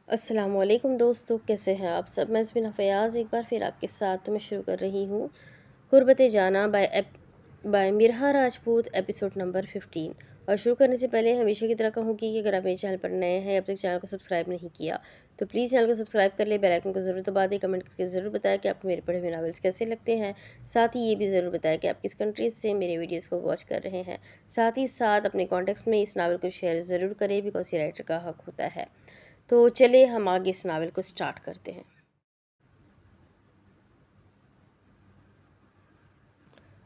السلام علیکم دوستو، کیسے ہیں آپ سب؟ میں زبینہ فیاض ایک بار پھر آپ کے ساتھ میں شروع کر رہی ہوں غربت جانا بائی مرہا راجپوت ایپیسوڈ نمبر 15۔ اور شروع کرنے سے پہلے ہمیشہ کی طرح کہوں کہ اگر آپ میرے چینل پر نئے ہیں اب تک چینل کو سبسکرائب نہیں کیا تو پلیز چینل کو سبسکرائب کر لیں، بیل آئیکن کو ضرور دبا دیں، کمنٹ کر کے ضرور بتائیں کہ آپ کو میرے پڑھے ہوئے ناولس کیسے لگتے ہیں۔ ساتھ ہی یہ بھی ضرور بتائیں کہ آپ کس کنٹریز سے میرے ویڈیوز کو واچ کر رہے ہیں۔ ساتھ ہی ساتھ اپنے کانٹیکٹس میں اس ناول کو شیئر ضرور کریں، بیکاز یہ رائٹر کا حق ہوتا ہے۔ تو چلے ہم آگے اس ناول کو سٹارٹ کرتے ہیں۔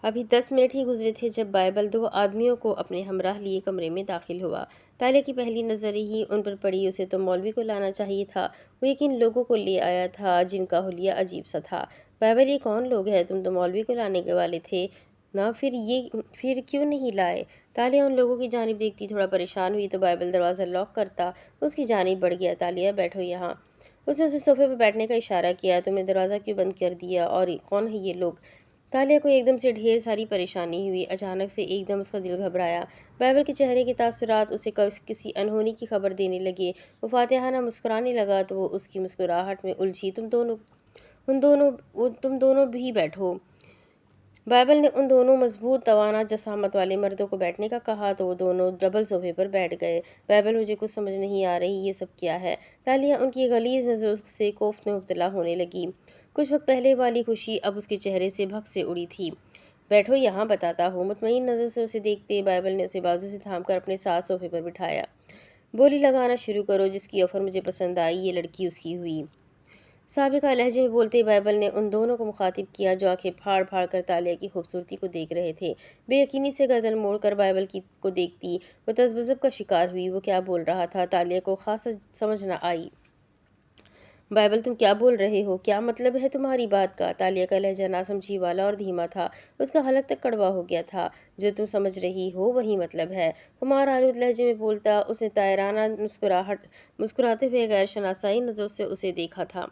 ابھی 10 منٹ ہی گزرے تھے جب بائبل 2 آدمیوں کو اپنے ہمراہ لیے کمرے میں داخل ہوا۔ تالیہ کی پہلی نظر ہی ان پر پڑی، اسے تو مولوی کو لانا چاہیے تھا، وہ یقین لوگوں کو لے آیا تھا جن کا حلیہ عجیب سا تھا۔ بائبل، یہ کون لوگ ہیں؟ تم تو مولوی کو لانے کے والے تھے نا، پھر کیوں نہیں لائے؟ تالیہ ان لوگوں کی جانب دیکھتی تھوڑا پریشان ہوئی تو بائبل دروازہ لاک کرتا اس کی جانب بڑھ گیا۔ تالیہ، بیٹھو یہاں۔ اس نے اسے صوفے پہ بیٹھنے کا اشارہ کیا۔ تم نے دروازہ کیوں بند کر دیا؟ اور کون ہے یہ لوگ؟ تالیہ کو ایک دم سے ڈھیر ساری پریشانی ہوئی، اچانک سے ایک دم اس کا دل گھبرایا۔ بائبل کے چہرے کے تاثرات اسے کسی انہونی کی خبر دینے لگے۔ وہ فاتحانہ مسکرانے لگا تو وہ اس کی مسکراہٹ میں الجھی۔ تم دونوں بھی بیٹھو۔ بائبل نے ان دونوں مضبوط توانا جسامت والے مردوں کو بیٹھنے کا کہا تو وہ دونوں ڈبل صوفے پر بیٹھ گئے۔ بائبل، مجھے کچھ سمجھ نہیں آ رہی، یہ سب کیا ہے؟ تالیہ ان کی غلیظ نظروں سے کوفت میں مبتلا ہونے لگی۔ کچھ وقت پہلے والی خوشی اب اس کے چہرے سے بھگ سے اڑی تھی۔ بیٹھو یہاں، بتاتا ہوں۔ مطمئن نظروں سے اسے دیکھتے بائبل نے اسے بازو سے تھام کر اپنے ساتھ صوفے پر بٹھایا۔ بولی لگانا شروع کرو، جس کی آفر مجھے پسند آئی، یہ لڑکی اس کی ہوئی۔ سابقہ لہجے میں بولتے بائبل نے ان دونوں کو مخاطب کیا جو آنکھیں پھاڑ پھاڑ کر تالیہ کی خوبصورتی کو دیکھ رہے تھے۔ بے یقینی سے گردن موڑ کر بائبل کو دیکھتی وہ تذبذب کا شکار ہوئی۔ وہ کیا بول رہا تھا؟ تالیہ کو خاصا سمجھ نہ آئی۔ بائبل، تم کیا بول رہے ہو؟ کیا مطلب ہے تمہاری بات کا؟ تالیہ کا لہجہ ناسمجھی والا اور دھیما تھا، اس کا حلق تک کڑوا ہو گیا تھا۔ جو تم سمجھ رہی ہو وہی مطلب ہے، خمار آلود لہجے میں بولتا اس نے طائرانہ مسکراتے ہوئے غیر شناسائی نظروں سے اسے دیکھا تھا۔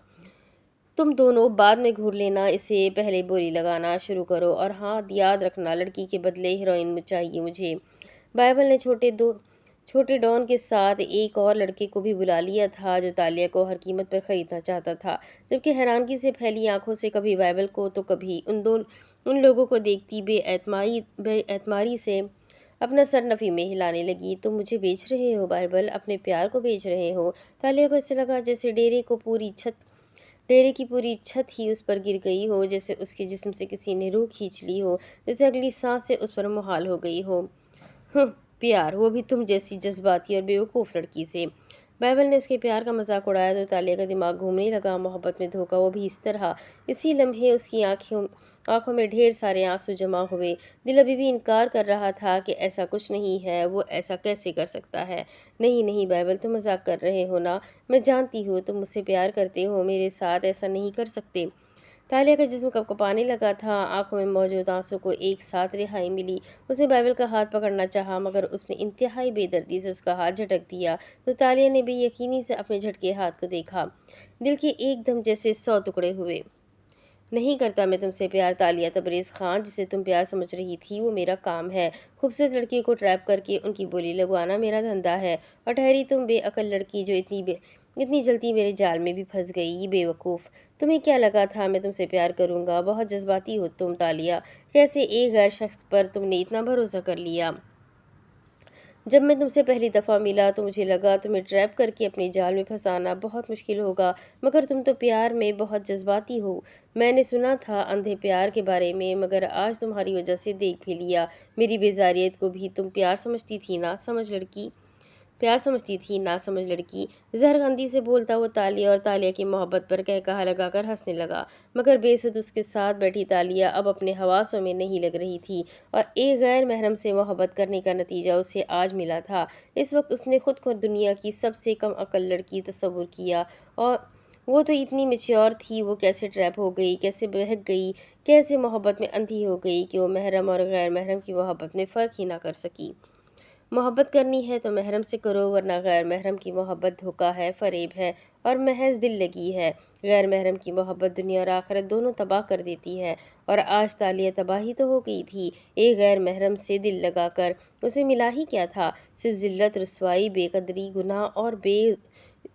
تم دونوں بعد میں گھور لینا، اسے پہلے بولی لگانا شروع کرو، اور ہاں یاد رکھنا لڑکی کے بدلے ہیروئن چاہیے مجھے۔ بائبل نے چھوٹے ڈان کے ساتھ ایک اور لڑکے کو بھی بلا لیا تھا جو تالیہ کو ہر قیمت پر خریدنا چاہتا تھا، جبکہ حیرانگی سے پھیلی آنکھوں سے کبھی بائبل کو تو کبھی ان لوگوں کو دیکھتی بے اعتماری سے اپنا سر نفی میں ہلانے لگی۔ تم مجھے بیچ رہے ہو بائبل، اپنے پیار کو بیچ رہے ہو؟ تالیہ کو ایسے لگا جیسے ڈیرے کی پوری چھت ہی اس پر گر گئی ہو، جیسے اس کے جسم سے کسی نے روح کھینچ لی ہو، جیسے اگلی سانس سے اس پر محال ہو گئی ہو۔ پیار، وہ بھی تم جیسی جذباتی اور بیوقوف لڑکی سے۔ بائبل نے اس کے پیار کا مذاق اڑایا تو تالیہ کا دماغ گھومنے لگا۔ محبت میں دھوکہ، وہ بھی اس طرح! اسی لمحے اس کی آنکھوں میں ڈھیر سارے آنسو جمع ہوئے۔ دل ابھی بھی انکار کر رہا تھا کہ ایسا کچھ نہیں ہے، وہ ایسا کیسے کر سکتا ہے؟ نہیں بائبل، تم مذاق کر رہے ہو نا، میں جانتی ہوں تم مجھ سے پیار کرتے ہو، میرے ساتھ ایسا نہیں کر سکتے۔ تالیہ کا جسم کپکپانے لگا تھا، آنکھوں میں موجود آنسوں کو ایک ساتھ رہائی ملی۔ اس نے بائبل کا ہاتھ پکڑنا چاہا مگر اس نے انتہائی بے دردی سے اس کا ہاتھ جھٹک دیا تو تالیہ نے بے یقینی سے اپنے جھٹکے ہاتھ کو دیکھا۔ دل کے ایک دم جیسے 100 ٹکڑے ہوئے۔ نہیں کرتا میں تم سے پیار تالیہ تبریز خان، جسے تم پیار سمجھ رہی تھی وہ میرا کام ہے۔ خوبصورت لڑکیوں کو ٹریپ کر کے ان کی بولی لگوانا میرا دھندا ہے۔ اور ٹھہری تم بے عقل لڑکی جو اتنی جلدی میرے جال میں بھی پھنس گئی، بے وقوف! تمہیں کیا لگا تھا میں تم سے پیار کروں گا؟ بہت جذباتی ہو تم تالیہ، کیسے ایک غیر شخص پر تم نے اتنا بھروسہ کر لیا؟ جب میں تم سے پہلی دفعہ ملا تو مجھے لگا تمہیں ٹریپ کر کے اپنے جال میں پھنسانا بہت مشکل ہوگا، مگر تم تو پیار میں بہت جذباتی ہو۔ میں نے سنا تھا اندھے پیار کے بارے میں، مگر آج تمہاری وجہ سے دیکھ بھی لیا۔ میری بیزاریت کو بھی تم پیار سمجھتی تھی نا سمجھ لڑکی! زہر خندی سے بولتا وہ تالیہ اور تالیہ کی محبت پر قہقہہ لگا کر ہنسنے لگا، مگر بے سود اس کے ساتھ بیٹھی تالیہ اب اپنے حواسوں میں نہیں لگ رہی تھی، اور ایک غیر محرم سے محبت کرنے کا نتیجہ اسے آج ملا تھا۔ اس وقت اس نے خود کو دنیا کی سب سے کم عقل لڑکی تصور کیا، اور وہ تو اتنی میچیور تھی، وہ کیسے ٹریپ ہو گئی، کیسے بہک گئی، کیسے محبت میں اندھی ہو گئی کہ وہ محرم اور غیر محرم کی محبت میں فرق ہی نہ کر سکی۔ محبت کرنی ہے تو محرم سے کرو، ورنہ غیر محرم کی محبت دھوکہ ہے، فریب ہے اور محض دل لگی ہے۔ غیر محرم کی محبت دنیا اور آخرت دونوں تباہ کر دیتی ہے، اور آج تالیہ تباہی تو ہو گئی تھی۔ ایک غیر محرم سے دل لگا کر اسے ملا ہی کیا تھا؟ صرف ذلت، رسوائی، بے قدری، گناہ اور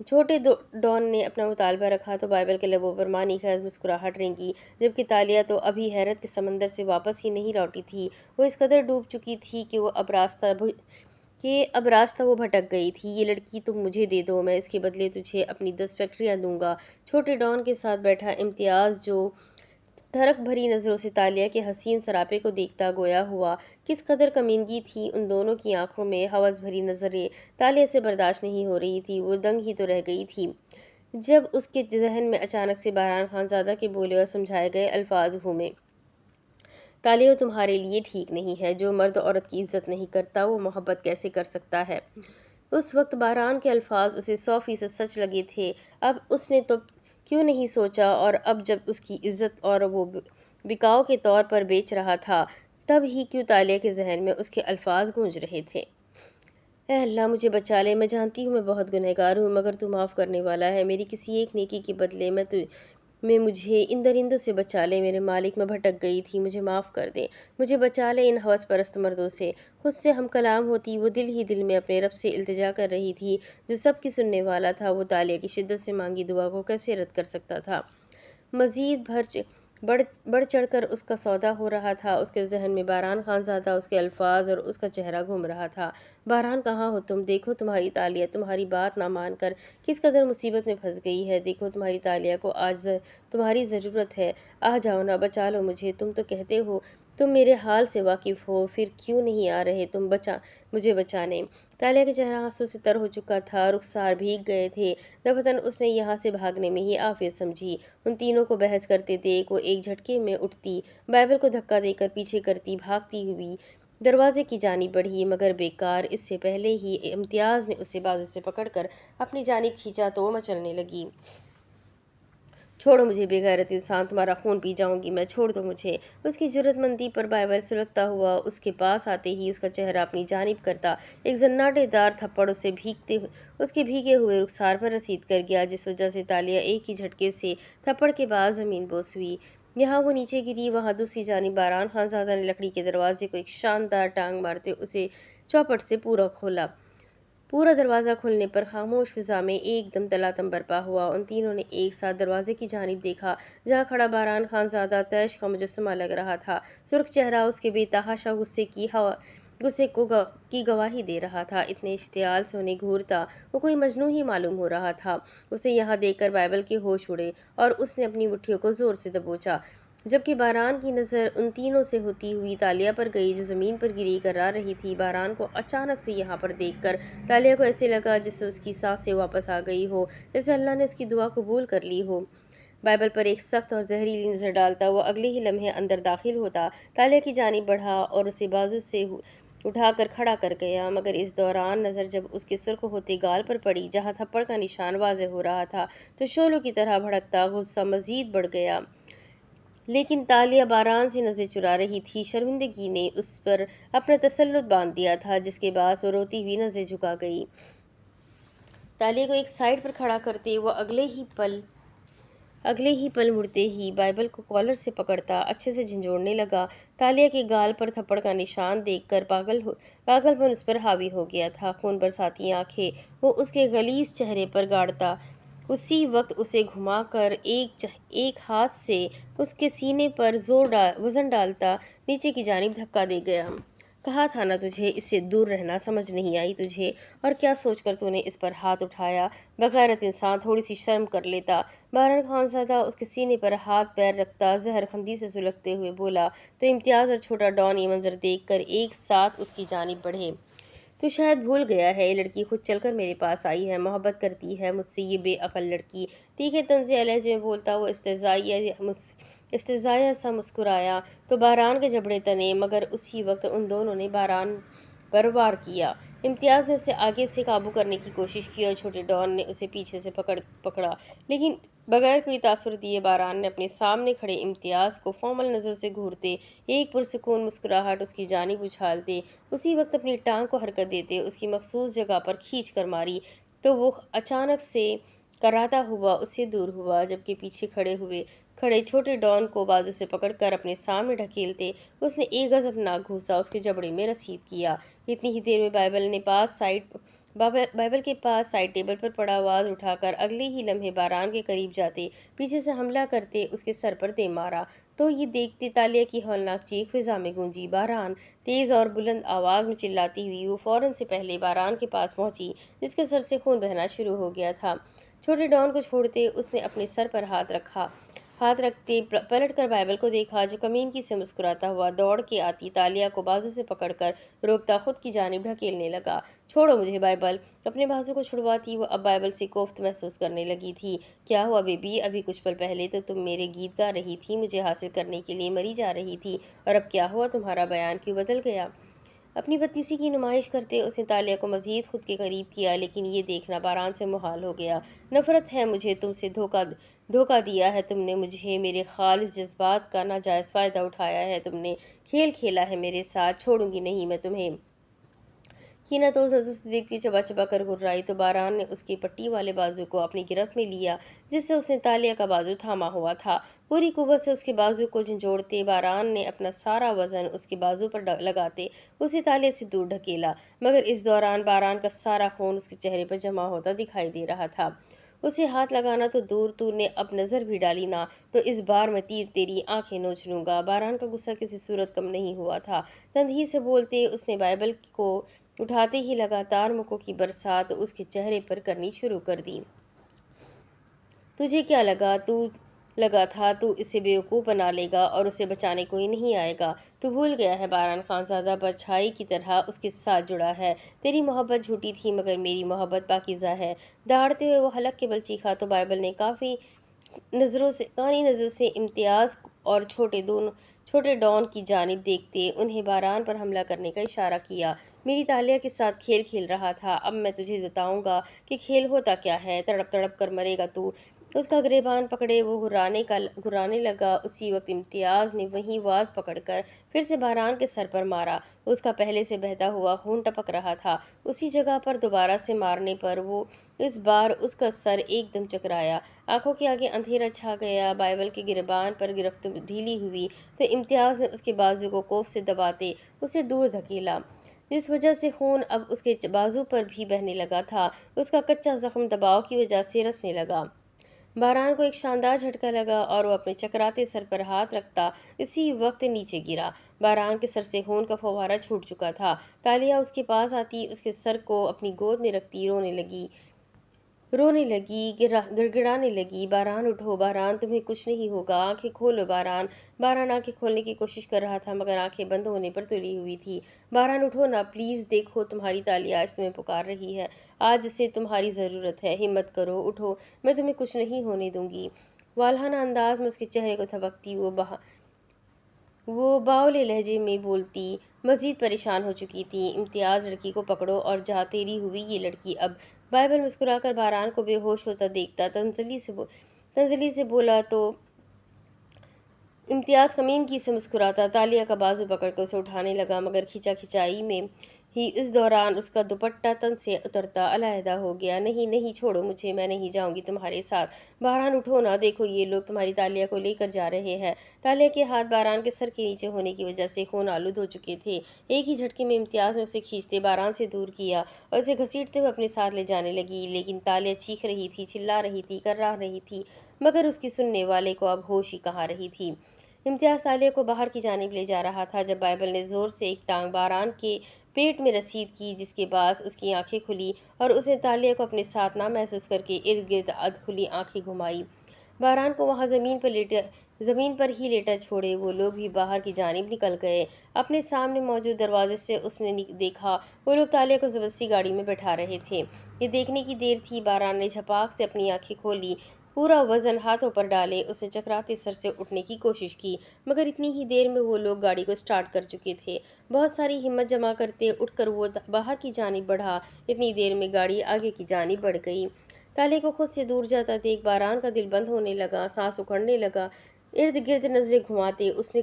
چھوٹے ڈان نے اپنا مطالبہ رکھا تو بائبل کے لبوں پر معنی خیز مسکراہٹ رینگی، جبکہ تالیہ تو ابھی حیرت کے سمندر سے واپس ہی نہیں لوٹی تھی۔ وہ اس قدر ڈوب چکی تھی کہ اب راستہ وہ بھٹک گئی تھی۔ یہ لڑکی تم مجھے دے دو، میں اس کے بدلے تجھے اپنی 10 فیکٹریاں دوں گا۔ چھوٹے ڈان کے ساتھ بیٹھا امتیاز جو دھڑک بھری نظروں سے تالیہ کے حسین سراپے کو دیکھتا گویا ہوا کس قدر کمینگی تھی ان دونوں کی آنکھوں میں۔ ہوس بھری نظریں تالیہ سے برداشت نہیں ہو رہی تھی، وہ دنگ ہی تو رہ گئی تھی جب اس کے ذہن میں اچانک سے بہرام خان زادہ کے بولے اور سمجھائے گئے الفاظ گھومے۔ تالیہ تمہارے لیے ٹھیک نہیں ہے، جو مرد عورت کی عزت نہیں کرتا وہ محبت کیسے کر سکتا ہے؟ اس وقت بہرام کے الفاظ اسے 100% سچ لگے تھے۔ اب اس نے تو کیوں نہیں سوچا، اور اب جب اس کی عزت اور وہ بکاؤ کے طور پر بیچ رہا تھا تب ہی کیوں تالیہ کے ذہن میں اس کے الفاظ گونج رہے تھے۔ اے اللہ مجھے بچا لے، میں جانتی ہوں میں بہت گنہگار ہوں، مگر تو معاف کرنے والا ہے۔ میری کسی ایک نیکی کے بدلے میں مجھے ان درندوں سے بچا لے۔ میرے مالک میں بھٹک گئی تھی، مجھے معاف کر دے۔ مجھے بچا لے ان ہوس پرست مردوں سے۔ خود سے ہم کلام ہوتی وہ دل ہی دل میں اپنے رب سے التجا کر رہی تھی جو سب کی سننے والا تھا۔ وہ تالیہ کی شدت سے مانگی دعا کو کیسے رد کر سکتا تھا؟ مزید بڑھ چڑھ کر اس کا سودا ہو رہا تھا۔ اس کے ذہن میں بہرام خان زادہ، اس کے الفاظ اور اس کا چہرہ گھوم رہا تھا۔ بہرام کہاں ہو تم؟ دیکھو تمہاری تالیہ تمہاری بات نہ مان کر کس قدر مصیبت میں پھنس گئی ہے۔ دیکھو تمہاری تالیہ کو آج تمہاری ضرورت ہے۔ آ جاؤ نا، بچا لو مجھے۔ تم تو کہتے ہو تم میرے حال سے واقف ہو، پھر کیوں نہیں آ رہے تم مجھے بچانے؟ تالیہ کا چہرہ آنسو سے تر ہو چکا تھا، رخسار بھیگ گئے تھے۔ دفعتاً اس نے یہاں سے بھاگنے میں ہی عافیت سمجھی۔ ان تینوں کو بحث کرتے دیکھ وہ ایک جھٹکے میں اٹھتی، بائبل کو دھکا دے کر پیچھے کرتی بھاگتی ہوئی دروازے کی جانب بڑھی، مگر بیکار۔ اس سے پہلے ہی امتیاز نے اسے بازو سے پکڑ کر اپنی جانب کھینچا تو وہ مچلنے لگی۔ چھوڑو مجھے بے غیرت انسان، تمہارا خون پی جاؤں گی میں، چھوڑ دو مجھے۔ اس کی جرأت مندی پر بائبل سلگتا ہوا اس کے پاس آتے ہی اس کا چہرہ اپنی جانب کرتا ایک زناٹے دار تھپڑ اس کے بھیگے ہوئے رخسار پر رسید کر گیا، جس وجہ سے تالیہ ایک ہی جھٹکے سے تھپڑ کے بعد زمین بوس ہوئی۔ یہاں وہ نیچے گری، وہاں دوسری جانب بہرام خان زادہ نے لکڑی کے دروازے کو ایک شاندار ٹانگ مارتے اسے چوپٹ سے پورا کھولا۔ پورا دروازہ کھلنے پر خاموش فضا میں ایک دم تلاطم برپا ہوا۔ ان تینوں نے ایک ساتھ دروازے کی جانب دیکھا جہاں کھڑا بہرام خان زادہ طیش کا مجسمہ لگ رہا تھا۔ سرخ چہرہ اس کے بے تحاشا غصے کی گواہی دے رہا تھا۔ اتنے اشتعال سے انہیں گھورتا وہ کوئی مجنون ہی معلوم ہو رہا تھا۔ اسے یہاں دیکھ کر بائبل کے ہوش اڑے اور اس نے اپنی مٹھیوں کو زور سے دبوچا، جبکہ بہرام کی نظر ان تینوں سے ہوتی ہوئی تالیہ پر گئی جو زمین پر گری کرا رہی تھی۔ بہرام کو اچانک سے یہاں پر دیکھ کر تالیہ کو ایسے لگا جیسے اس کی سانسیں واپس آ گئی ہو، جیسے اللہ نے اس کی دعا قبول کر لی ہو۔ بائبل پر ایک سخت اور زہریلی نظر ڈالتا وہ اگلے ہی لمحے اندر داخل ہوتا، تالیہ کی جانب بڑھا اور اسے بازو سے اٹھا کر کھڑا کر گیا، مگر اس دوران نظر جب اس کے سرخ ہوتے گال پر پڑی جہاں تھپڑ کا نشان واضح ہو رہا تھا تو شعلوں کی طرح بھڑکتا غصہ مزید بڑھ گیا۔ لیکن تالیہ بہرام سے نظریں چرا رہی تھی۔ شرمندگی نے اس پر اپنا تسلط باندھ دیا تھا، جس کے باعث وہ روتی ہوئی نظریں جھکا گئی۔ تالیہ کو ایک سائیڈ پر کھڑا کرتے وہ اگلے ہی پل مڑتے ہی بائبل کو کالر سے پکڑتا اچھے سے جھنجھوڑنے لگا۔ تالیہ کے گال پر تھپڑ کا نشان دیکھ کر پاگل پن اس پر حاوی ہو گیا تھا۔ خون برساتی آنکھیں وہ اس کے غلیظ چہرے پر گاڑتا اسی وقت اسے گھما کر ایک ہاتھ سے اس کے سینے پر وزن ڈالتا نیچے کی جانب دھکا دے گیا۔ کہا تھا نا تجھے اس سے دور رہنا، سمجھ نہیں آئی تجھے؟ اور کیا سوچ کر تو نے اس پر ہاتھ اٹھایا؟ بغیرت انسان، تھوڑی سی شرم کر لیتا۔ بہرام خان زادہ اس کے سینے پر ہاتھ پیر رکھتا زہر خندی سے سلگتے ہوئے بولا تو امتیاز اور چھوٹا ڈان یہ منظر دیکھ کر ایک ساتھ اس کی جانب بڑھے۔ تو شاید بھول گیا ہے، یہ لڑکی خود چل کر میرے پاس آئی ہے، محبت کرتی ہے مجھ سے، یہ بے عقل لڑکی۔ تیکھے طنزیہ لہجے میں بولتا وہ استہزائیہ سا مسکرایا تو بہرام کے جبڑے تنے، مگر اسی وقت ان دونوں نے بہرام پر وار کیا۔ امتیاز نے اسے آگے سے قابو کرنے کی کوشش کی اور چھوٹے ڈان نے اسے پیچھے سے پکڑا، لیکن بغیر کوئی تاثر دیے بہرام نے اپنے سامنے کھڑے امتیاز کو فومل نظروں سے گھورتے ایک پرسکون مسکراہٹ اس کی جانب اچھالتے اسی وقت اپنی ٹانگ کو حرکت دیتے اس کی مخصوص جگہ پر کھینچ کر ماری تو وہ اچانک سے کراتا ہوا اس سے دور ہوا، جبکہ پیچھے کھڑے چھوٹے ڈان کو بازو سے پکڑ کر اپنے سامنے ڈھکیلتے اس نے ایک غضبناک گھوسا اس کے جبڑے میں رسید کیا۔ اتنی ہی دیر میں بائبل نے بائبل کے پاس سائڈ ٹیبل پر پڑا آواز اٹھا کر اگلے ہی لمحے باران کے قریب جاتے پیچھے سے حملہ کرتے اس کے سر پر دے مارا تو یہ دیکھتے تالیہ کی ہولناک چیخ فضا میں گونجی۔ باران تیز اور بلند آواز میں چلاتی ہوئی وہ فوراً سے پہلے باران کے پاس پہنچی جس کے سر سے خون بہنا شروع ہو گیا تھا۔ چھوٹے ڈان کو چھوڑتے اس نے اپنے سر پر ہاتھ رکھتے پلٹ کر بائبل کو دیکھا جو کمینگی سے مسکراتا ہوا دوڑ کے آتی تالیہ کو بازو سے پکڑ کر روکتا خود کی جانب ڈھکیلنے لگا۔ چھوڑو مجھے بائبل۔ اپنے بازو کو چھڑواتی وہ اب بائبل سے کوفت محسوس کرنے لگی تھی۔ کیا ہوا بیبی؟ ابھی کچھ پل پہلے تو تم میرے گیت گا رہی تھی، مجھے حاصل کرنے کے لیے مری جا رہی تھی، اور اب کیا ہوا؟ تمہارا بیان کیوں بدل گیا؟ اپنی بدتیسی کی نمائش کرتے اس نے تالیہ کو مزید خود کے قریب کیا، لیکن یہ دیکھنا باران سے محال ہو گیا۔ نفرت ہے مجھے تم سے، دھوکہ دیا ہے تم نے مجھے، میرے خالص جذبات کا ناجائز فائدہ اٹھایا ہے تم نے، کھیل کھیلا ہے میرے ساتھ، چھوڑوں گی نہیں میں تمہیں۔ کینہ توز نظروں سے دیکھتی چبا چبا کر گررائی تو باران نے اس کے پٹی والے بازو کو اپنی گرفت میں لیا جس سے اس نے تالیہ کا بازو تھاما ہوا تھا۔ پوری قوت سے اس کے بازو کو جھنجھوڑتے باران نے اپنا سارا وزن اس کے بازو پر لگاتے اسے تالیہ سے دور ڈھکیلا، مگر اس دوران باران کا سارا خون اس کے چہرے پر جمع ہوتا دکھائی دے رہا تھا۔ اسے ہاتھ لگانا تو دور، تو نے اب نظر بھی ڈالی نہ، تو اس بار میں تیر تیری آنکھیں نوچ لوں گا۔ باران کا غصہ کسی صورت کم نہیں ہوا تھا۔ تندہی سے بولتے اس نے بائبل کو اٹھاتے ہی لگاتار مکوں کی برسات اس کے چہرے پر کرنی شروع کر دی۔ تجھے کیا لگا تھا تو اسے بیوقوف بنا لے گا اور اسے بچانے کوئی نہیں آئے گا؟ تو بھول گیا ہے باران خانزادہ پرچھائی کی طرح اس کے ساتھ جڑا ہے۔ تیری محبت جھوٹی تھی مگر میری محبت پاکیزہ ہے۔ دہاڑتے ہوئے وہ حلق کے بل چیخا تو بائبل نے کانی نظروں سے امتیاز اور چھوٹے ڈان کی جانب دیکھتے انہیں باران پر حملہ کرنے کا اشارہ کیا۔ میری تالیہ کے ساتھ کھیل کھیل رہا تھا، اب میں تجھے بتاؤں گا کہ کھیل ہوتا کیا ہے، تڑپ تڑپ کر مرے گا تو۔ اس کا گریبان پکڑے وہ گھرانے لگا۔ اسی وقت امتیاز نے وہیں واز پکڑ کر پھر سے باران کے سر پر مارا۔ اس کا پہلے سے بہتا ہوا خون ٹپک رہا تھا۔ اسی جگہ پر دوبارہ سے مارنے پر وہ اس بار اس کا سر ایک دم چکرایا، آنکھوں کے آگے اندھیرا چھا گیا۔ بائبل کے گریبان پر گرفت ڈھیلی ہوئی تو امتیاز نے اس کے بازو کو کوف سے دباتے اسے دور دھکیلا، جس وجہ سے خون اب اس کے بازو پر بھی بہنے لگا تھا۔ اس کا کچا زخم دباؤ کی وجہ سے رسنے لگا۔ باران کو ایک شاندار جھٹکا لگا اور وہ اپنے چکراتے سر پر ہاتھ رکھتا اسی وقت نیچے گرا۔ باران کے سر سے خون کا فوارہ چھوٹ چکا تھا۔ تالیہ اس کے پاس آتی اس کے سر کو اپنی گود میں رکھتی رونے لگی، گڑگڑانے لگی، باران اٹھو، باران تمہیں کچھ نہیں ہوگا، آنکھیں کھولو باران۔ باران آنکھیں کھولنے کی کوشش کر رہا تھا مگر آنکھیں بند ہونے پر تلی ہوئی تھی۔ باران اٹھو نا پلیز، دیکھو تمہاری تالیہ آج تمہیں پکار رہی ہے، آج اسے تمہاری ضرورت ہے، ہمت کرو، اٹھو، میں تمہیں کچھ نہیں ہونے دوں گی۔ والہانہ انداز میں اس کے چہرے کو تھپکتی وہ باولے لہجے میں بولتی مزید پریشان ہو چکی تھی، امتیاز لڑکی کو پکڑو اور جا، تیری ہوئی یہ لڑکی اب۔ بائبل مسکرا کر باران کو بے ہوش ہوتا دیکھتا تنزلی سے بولا تو امتیاز کمینگی سے مسکراتا تالیہ کا بازو پکڑ کر اسے اٹھانے لگا، مگر کھچائی میں ہی اس دوران اس کا دوپٹہ تن سے اترتا علیحدہ ہو گیا۔ نہیں نہیں، چھوڑو مجھے، میں نہیں جاؤں گی تمہارے ساتھ۔ باران اٹھو نا، دیکھو یہ لوگ تمہاری تالیہ کو لے کر جا رہے ہیں۔ تالیہ کے ہاتھ باران کے سر کے نیچے ہونے کی وجہ سے خون آلود ہو چکے تھے۔ ایک ہی جھٹکے میں امتیاز نے اسے کھینچتے باران سے دور کیا اور اسے گھسیٹتے ہوئے اپنے ساتھ لے جانے لگی، لیکن تالیہ چیخ رہی تھی، چلا رہی تھی، کرا رہی تھی، مگر اس کی سننے والے کو اب ہوش ہی کہاں رہی تھی۔ امتیاز تالیہ کو باہر کی جانب لے جا رہا تھا جب بائبل نے زور سے ایک ٹانگ باران کے پیٹ میں رسید کی، جس کے باعث اس کی آنکھیں کھلی اور اس نے تالیہ کو اپنے ساتھ نہ محسوس کر کے ارد گرد کھلی آنکھیں گھمائی۔ باران کو وہاں زمین پر ہی لیٹا چھوڑے وہ لوگ بھی باہر کی جانب نکل گئے۔ اپنے سامنے موجود دروازے سے اس نے دیکھا وہ لوگ تالیہ کو زبردستی گاڑی میں بٹھا رہے تھے۔ یہ دیکھنے کی دیر تھی، باران نے جھپاک سے اپنی آنکھیں کھولی، پورا وزن ہاتھوں پر ڈالے اس نے چکراتے سر سے اٹھنے کی کوشش کی، مگر اتنی ہی دیر میں وہ لوگ گاڑی کو سٹارٹ کر چکے تھے۔ بہت ساری ہمت جمع کرتے اٹھ کر وہ باہر کی جانب بڑھا، اتنی دیر میں گاڑی آگے کی جانب بڑھ گئی۔ تالیہ کو خود سے دور جاتا دیکھ باران کا دل بند ہونے لگا، سانس اکھڑنے لگا۔ ارد گرد نظریں گھماتے اس نے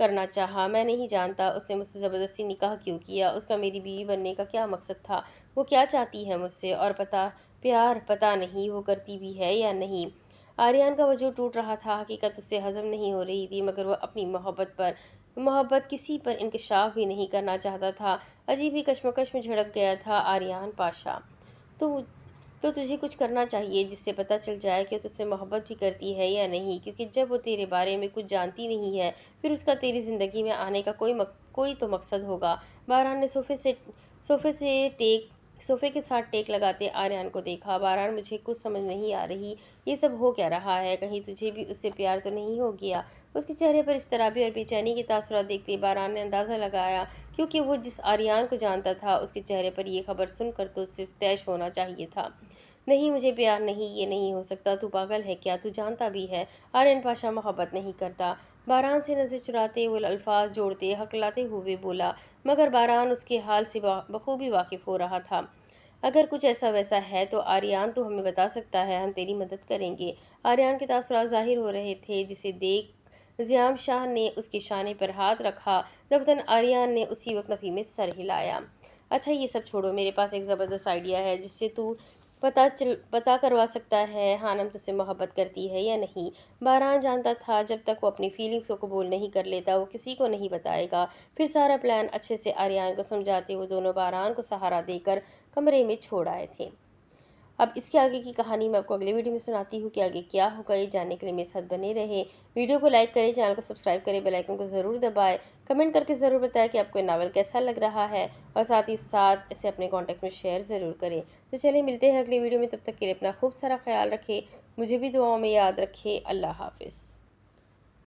کرنا چاہا۔ میں نہیں جانتا اس نے مجھ سے زبردستی نکاح کیوں کیا، اس کا میری بیوی بننے کا کیا مقصد تھا، وہ کیا چاہتی ہے مجھ سے، اور پیار پتہ نہیں وہ کرتی بھی ہے یا نہیں۔ آریان کا وجود ٹوٹ رہا تھا، حقیقت اس سے ہضم نہیں ہو رہی تھی، مگر وہ اپنی محبت کسی پر انکشاف بھی نہیں کرنا چاہتا تھا۔ عجیب ہی کشمکش میں جھڑک گیا تھا آریان پاشا۔ تو تجھے کچھ کرنا چاہیے جس سے پتہ چل جائے کہ تجھ سے محبت بھی کرتی ہے یا نہیں، کیونکہ جب وہ تیرے بارے میں کچھ جانتی نہیں ہے پھر اس کا تیری زندگی میں آنے کا کوئی تو مقصد ہوگا۔ باران نے صوفے کے ساتھ ٹیک لگاتے آریان کو دیکھا۔ باران، مجھے کچھ سمجھ نہیں آ رہی، یہ سب ہو کیا رہا ہے، کہیں تجھے بھی اس سے پیار تو نہیں ہو گیا؟ اس کے چہرے پر اضطرابی اور بے چینی کے تاثرات دیکھتے باران نے اندازہ لگایا، کیونکہ وہ جس آریان کو جانتا تھا اس کے چہرے پر یہ خبر سن کر تو صرف طیش ہونا چاہیے تھا۔ نہیں، مجھے پیار نہیں، یہ نہیں ہو سکتا، تو پاگل ہے کیا؟ تو جانتا بھی ہے آریان پاشا محبت نہیں کرتا۔ باران سے نظر چراتے وہ الفاظ جوڑتے ہکلاتے ہوئے بولا، مگر باران اس کے حال سے بخوبی واقف ہو رہا تھا۔ اگر کچھ ایسا ویسا ہے تو آریان تو ہمیں بتا سکتا ہے، ہم تیری مدد کریں گے۔ آریان کے تاثرات ظاہر ہو رہے تھے، جسے دیکھ زیام شاہ نے اس کے شانے پر ہاتھ رکھا۔ دفتن آریان نے اسی وقت نفی میں سر ہلایا۔ اچھا، یہ سب چھوڑو، میرے پاس ایک زبردست آئیڈیا ہے جس سے تو پتہ کروا سکتا ہے خانم تجھ سے محبت کرتی ہے یا نہیں۔ باران جانتا تھا جب تک وہ اپنی فیلنگز کو قبول نہیں کر لیتا وہ کسی کو نہیں بتائے گا۔ پھر سارا پلان اچھے سے آریان کو سمجھاتے وہ دونوں باران کو سہارا دے کر کمرے میں چھوڑ آئے تھے۔ اب اس کے آگے کی کہانی میں آپ کو اگلے ویڈیو میں سناتی ہوں کہ آگے کیا ہوگا۔ یہ جاننے کے لیے میرے ساتھ بنے رہے، ویڈیو کو لائک کریں، چینل کو سبسکرائب کریں، بیل آئیکن کو ضرور دبائیں، کمنٹ کر کے ضرور بتائیں کہ آپ کو یہ ناول کیسا لگ رہا ہے، اور ساتھ ہی ساتھ اسے اپنے کانٹیکٹ میں شیئر ضرور کریں۔ تو چلیں ملتے ہیں اگلے ویڈیو میں، تب تک کے لیے اپنا خوب سارا خیال رکھیں، مجھے بھی دعاؤں میں یاد رکھیں۔ اللہ حافظ۔